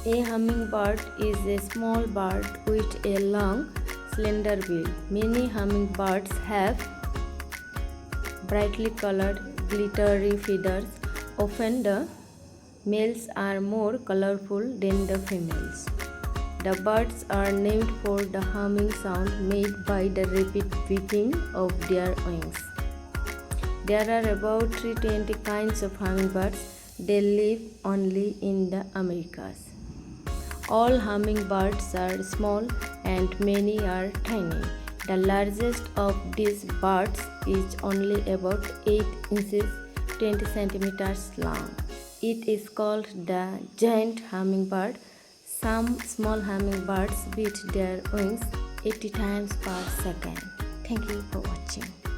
A hummingbird is a small bird with a long, slender bill. Many hummingbirds have brightly colored, glittery feathers. Often the males are more colorful than the females. The birds are named for the humming sound made by the rapid beating of their wings. There are about 320 kinds of hummingbirds. They live only in the Americas. All hummingbirds are small and many are tiny. The largest of these birds is only about 8 inches 20 centimeters long. It is called the giant hummingbird. Some small hummingbirds beat their wings 80 times per second. Thank you for watching.